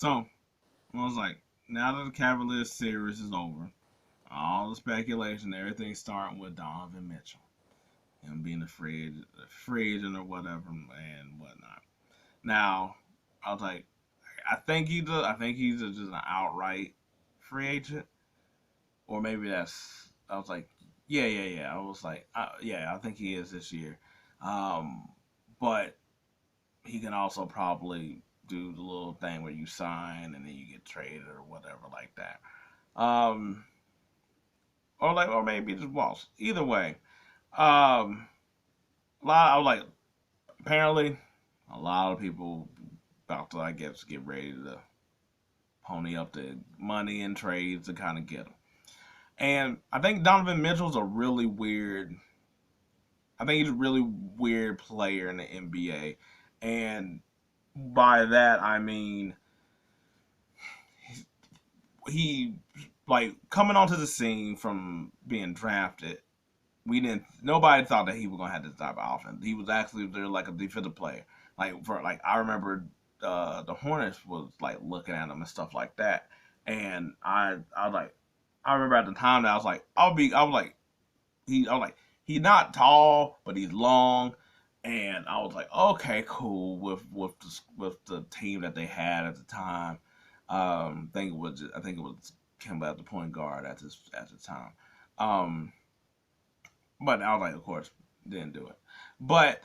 So I was like, now that the Cavaliers series is over, all the speculation, everything starting with Donovan Mitchell, him being free agent or whatever and whatnot. Now, I was like, I think he's just an outright free agent, or maybe that's. I was like, yeah. I was like, yeah, I think he is this year, um, but he can also probably do the little thing where you sign and then you get traded or whatever like that. Um, or maybe just waltz. Either way, um, I was like, apparently, a lot of people about to, I guess, get ready to pony up the money and trades to kind of get him. And I think Donovan Mitchell's a really weird. I think he's a really weird player in the NBA, and by that I mean he like coming onto the scene from being drafted. We didn't. Nobody thought that he was gonna have this type of offense. He was actually there like a defensive player. I remember the Hornets was like looking at him and stuff like that, and I was like I remember at the time that I was like he's not tall but he's long, and I was like okay cool with the team that they had at the time. I think it was Kemba at the point guard at the time. Um, but I was like, of course, didn't do it. But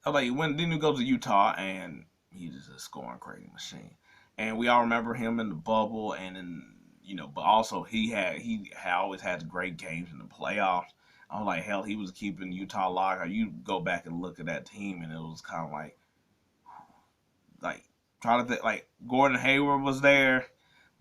I was like, when then he goes to Utah and he's just a scoring crazy machine. And we all remember him in the bubble, and then but also he had always had great games in the playoffs. I was like, hell, he was keeping Utah locked. You go back and look at that team, and it was kind of like trying to think like Gordon Hayward was there,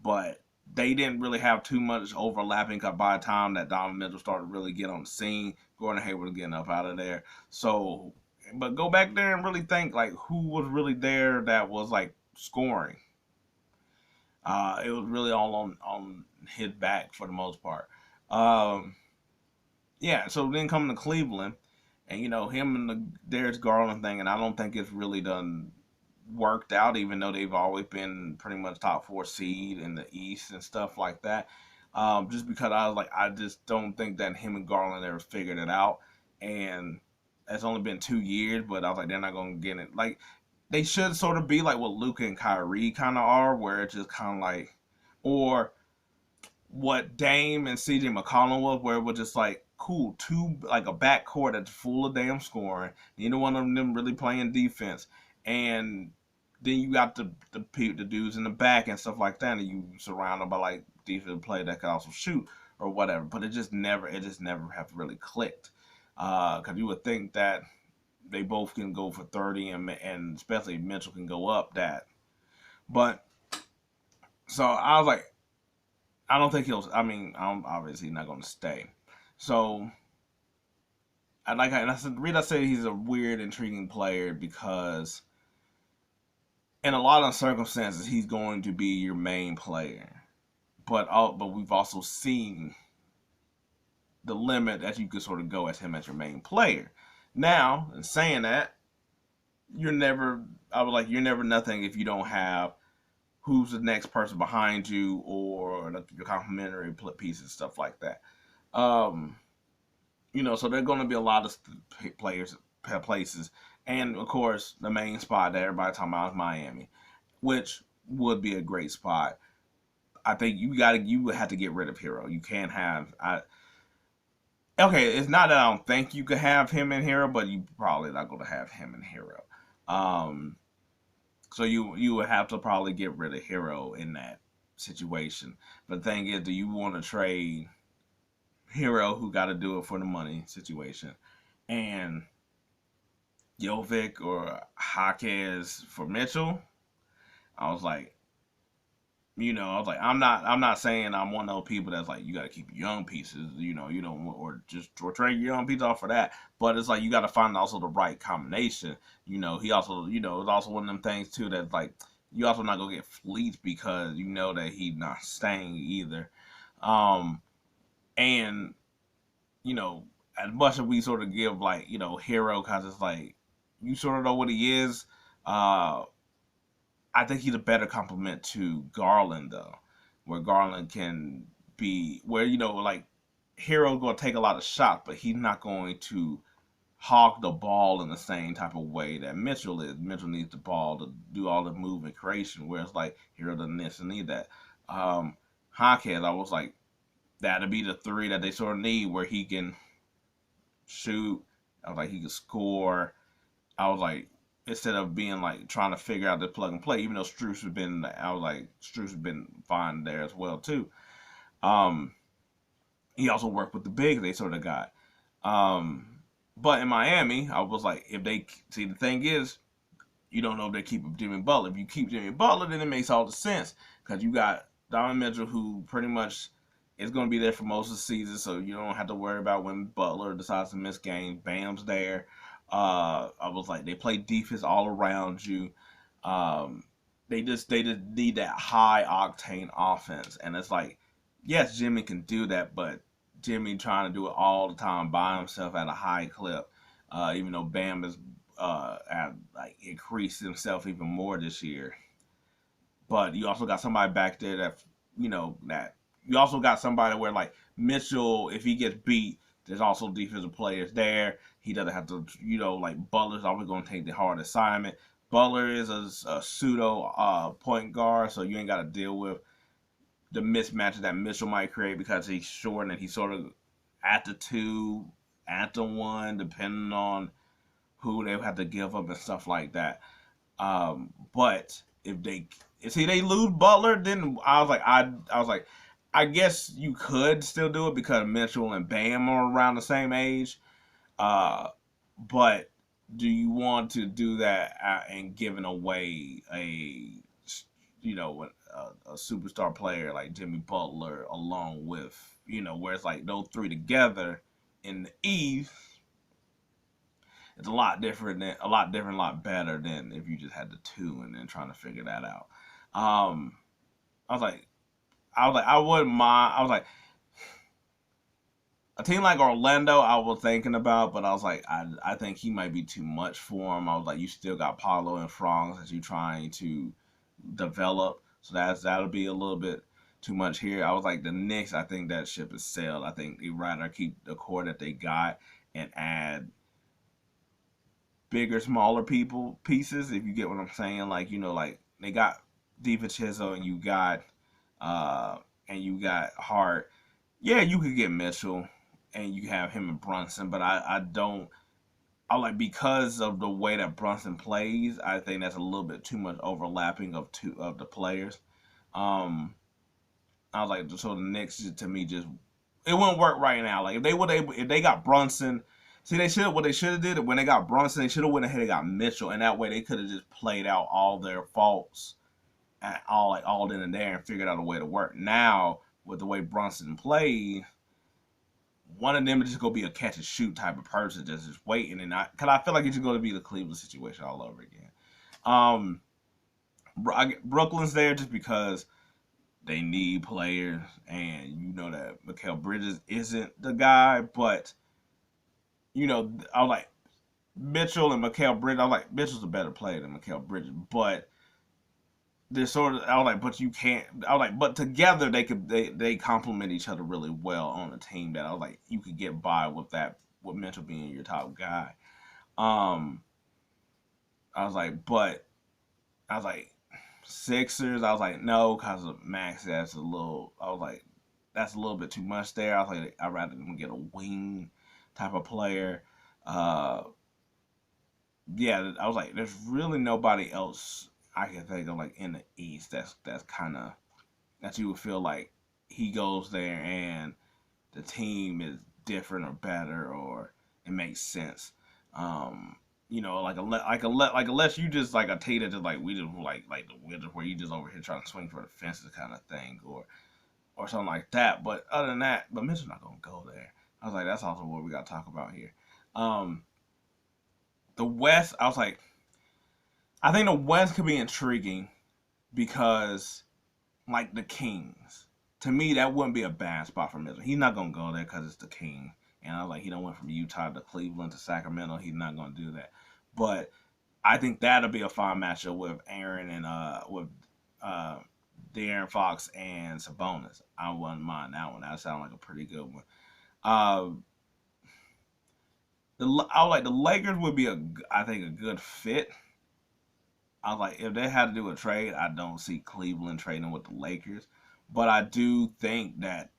but they didn't really have too much overlapping. Cause by the time that Donovan Mitchell started to really get on the scene, Gordon Hayward was getting up out of there. So, but go back there and really think like who was really there that was like scoring. It was really all on his back for the most part. Um, yeah. So then coming to Cleveland, and him and the Darius Garland thing, and I don't think it's really done worked out, even though they've always been pretty much top four seed in the East and stuff like that. Just because I was like, I just don't think that him and Garland ever figured it out. And it's only been 2 years, but I was like, they're not going to get it. Like, they should sort of be like what Luka and Kyrie kind of are, where it's just kind of like, or what Dame and CJ McCollum was, where it was just like, cool, two, like a backcourt that's full of damn scoring. Neither one of them really playing defense. And then you got the dudes in the back and stuff like that, and you surround them by like defensive play that can also shoot or whatever. But it just never have really clicked. Because you would think that they both can go for 30, and especially Mitchell can go up that. But so I was like, I don't think he'll. I mean, I'm obviously not going to stay. So and I said the reason I say he's a weird, intriguing player because in a lot of circumstances, he's going to be your main player. But we've also seen the limit that you could sort of go as him as your main player. Now, in saying that, you're never. I was like, you're never nothing if you don't have who's the next person behind you or your complementary pieces, stuff like that. Um, so there's going to be a lot of players, places, and of course, the main spot that everybody talking about is Miami, which would be a great spot. I think you would have to get rid of Hero. You can't have okay. It's not that I don't think you could have him in Hero, but you probably not going to have him in Hero. Um, so you would have to probably get rid of Hero in that situation. But the thing is, do you want to trade Hero, who got to do it for the money situation, and Jovic or Jaquez for Mitchell? I was like, I'm not saying I'm one of those people that's like, you got to keep young pieces, you don't, or just or trade your young pieces off for that. But it's like, you got to find also the right combination. He also, it's also one of them things too that like, you also not going to get fleeced because you know that he's not staying either. Um, and, as much as we sort of give like, Hero, cause it's like, you sort of know what he is. Uh, I think he's a better complement to Garland though, where Garland can be where like Hero's going to take a lot of shots, but he's not going to hog the ball in the same type of way that Mitchell is. Mitchell needs the ball to do all the movement creation, whereas like Hero doesn't necessarily need that. Hawkhead, I was like, that'll be the three that they sort of need, where he can shoot. I was like, he can score. I was like, instead of being like trying to figure out the plug and play, even though Strus has been, I was like, Strus has been fine there as well too. Um, he also worked with the bigs they sort of got. Um, but in Miami, I was like, if they see the thing is, you don't know if they keep Jimmy Butler. If you keep Jimmy Butler, then it makes all the sense because you got Donovan Mitchell, who pretty much is going to be there for most of the season, so you don't have to worry about when Butler decides to miss games. Bam's there. I was like, they play defense all around you. Um, they just need that high octane offense, and it's like, yes, Jimmy can do that, but Jimmy trying to do it all the time by himself at a high clip. Even though Bam is have like increased himself even more this year. But you also got somebody back there that that you also got somebody where like Mitchell, if he gets beat, there's also defensive players there. He doesn't have to, like Butler's always going to take the hard assignment. Butler is a pseudo point guard, so you ain't got to deal with the mismatches that Mitchell might create because he's short and he's sort of at the two, at the one, depending on who they have to give up and stuff like that. But if they see they lose Butler, then I was like, I guess you could still do it because Mitchell and Bam are around the same age. Uh, but do you want to do that and giving away a superstar player like Jimmy Butler along with where it's like those three together in the East? It's a lot better than if you just had the two and then trying to figure that out. Um, I was like, I wouldn't mind. I was like, a team like Orlando, I was thinking about, but I was like, I think he might be too much for him. I was like, you still got Paulo and Franz that you trying to develop, so that'll be a little bit too much here. I was like, the Knicks, I think that ship is sailed. I think they'd rather keep the core that they got and add bigger, smaller pieces. If you get what I'm saying, like like they got Chisel uh and you got Hart. Yeah, you could get Mitchell and you have him and Brunson, but I don't. I like because of the way that Brunson plays. I think that's a little bit too much overlapping of two of the players. Um, I was like, so the Knicks to me just it wouldn't work right now. Like if they got Brunson, see they should have did it when they got Brunson, they should have went ahead and got Mitchell, and that way they could have just played out all their faults at all in and there and figured out a way to work. Now with the way Brunson plays, one of them is just gonna be a catch and shoot type of person that's just waiting, and because I feel like it's just gonna be the Cleveland situation all over again. Um, Brooklyn's there just because they need players, and you know that Mikal Bridges isn't the guy, but I was like Mitchell and Mikal Bridges. I was like Mitchell's a better player than Mikal Bridges, but they're sort of. I was like, but you can't. I was like, but together they complement each other really well on a team that I was like you could get by with that with Mitchell being your top guy. Um, I was like, but I was like Sixers. I was like no, because of Max. That's a little. I was like that's a little bit too much there. I was like I'd rather them get a wing type of player. Uh, yeah, I was like, there's really nobody else I can think of like in the East that's kind of that you would feel like he goes there and the team is different or better or it makes sense. Like unless you just like a Tata just like we just like the Wizards where you just over here trying to swing for the fences kind of thing or something like that. But other than that, but Mitchell's not gonna go there. I was like, that's also what we got to talk about here. Um, the West, I was like, I think the West could be intriguing because like the Kings. To me, that wouldn't be a bad spot for Mitchell. He's not gonna go there because it's the King. And I was like, he don't went from Utah to Cleveland to Sacramento. He's not gonna do that. But I think that'll be a fun matchup with Aaron and with uh De'Aaron Fox and Sabonis. I wouldn't mind that one. That sounds like a pretty good one. Uh, I would like the Lakers would be I think a good fit. I was like, if they had to do a trade, I don't see Cleveland trading with the Lakers, but I do think that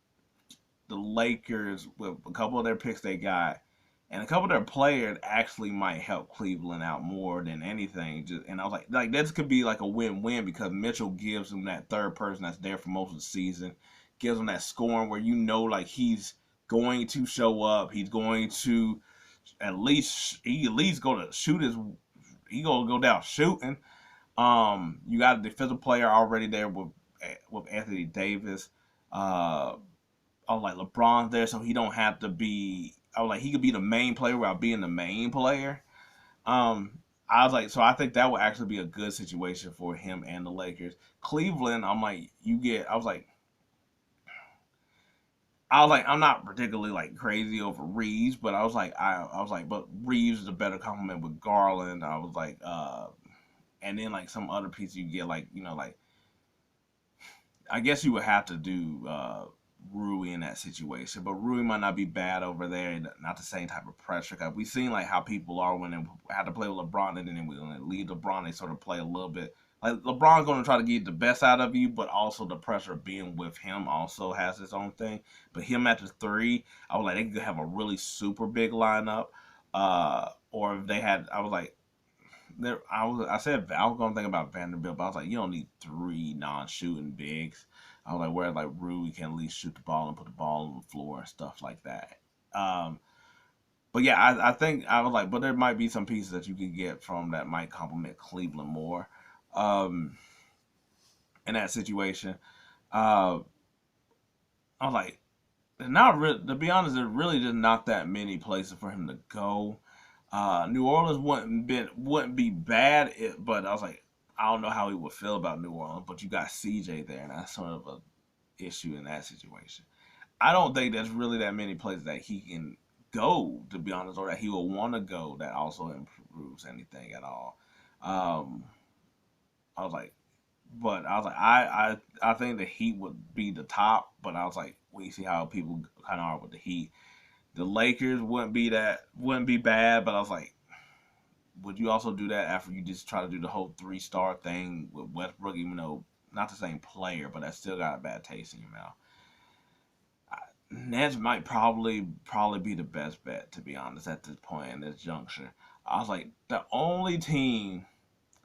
the Lakers, with a couple of their picks they got, and a couple of their players, actually might help Cleveland out more than anything. Just, and I was like this could be like a win-win because Mitchell gives them that third person that's there for most of the season, gives them that scoring where you know like he's going to show up, he's going to at least go to shoot his, he gonna go down shooting. You got a defensive player already there with Anthony Davis. I was like LeBron's there, so he don't have to be. I was like he could be the main player without being the main player. Um, I was like, so I think that would actually be a good situation for him and the Lakers. Cleveland, I'm like, you get. I was like, I'm not particularly like crazy over Reeves, but I was like, but Reeves is a better compliment with Garland. I was like, and then like some other piece you get like like I guess you would have to do Rui in that situation, but Rui might not be bad over there. Not the same type of pressure. Cause we've seen like how people are when they had to play with LeBron, and then when they leave LeBron, they sort of play a little bit. Like LeBron's going to try to get the best out of you, but also the pressure of being with him also has its own thing. But him at the three, I was like they could have a really super big lineup. Or if they had, I was like, I was gonna think about Vanderbilt, but I was like, you don't need three non-shooting bigs. I was like, where like Rui can at least shoot the ball and put the ball on the floor and stuff like that. Um, but yeah, I think I was like, but there might be some pieces that you could get from that might complement Cleveland more um, in that situation. Uh, I was like, not really. To be honest, there's really just not that many places for him to go. New Orleans wouldn't be bad, but I was like, I don't know how he would feel about New Orleans. But you got CJ there, and that's sort of a issue in that situation. I don't think there's really that many places that he can go, to be honest, or that he will want to go that also improves anything at all. Um, I was like, but I was like, I think the Heat would be the top, but I was like, we see how people kind of are with the Heat. The Lakers wouldn't be bad, but I was like, would you also do that after you just try to do the whole 3-star thing with Westbrook, even though not the same player, but that still got a bad taste in your mouth? Nets might probably be the best bet, to be honest, at this point in this juncture. I was like, the only team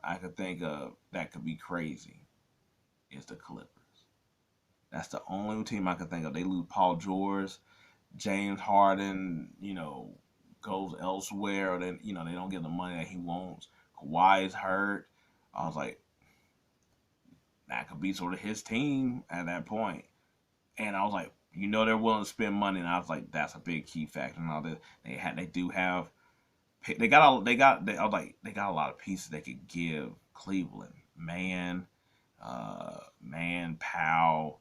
I could think of that could be crazy is the Clippers. That's the only team I could think of. They lose Paul George, James Harden, goes elsewhere, or then they don't get the money that he wants. Kawhi's hurt. I was like, that could be sort of his team at that point. And I was like, they're willing to spend money, and I was like, that's a big key factor. And all that they do have, I was like, they got a lot of pieces they could give Cleveland. Powell,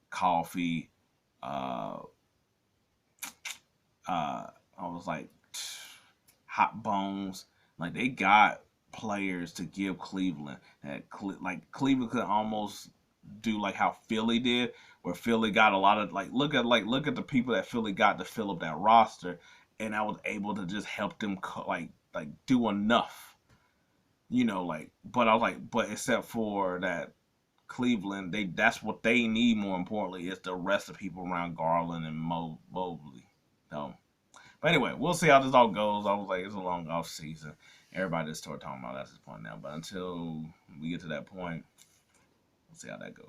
Coffee, uh, I was like, hot bones. Like they got players to give Cleveland that like Cleveland could almost do like how Philly did, where Philly got a lot of look at the people that Philly got to fill up that roster, and I was able to just help them do enough, But I was like, but except for that Cleveland, that's what they need more importantly is the rest of people around Garland and Mobley. So but anyway, we'll see how this all goes. I was like, it's a long off season. Everybody just started talking about that at this point now. But until we get to that point, we'll see how that goes.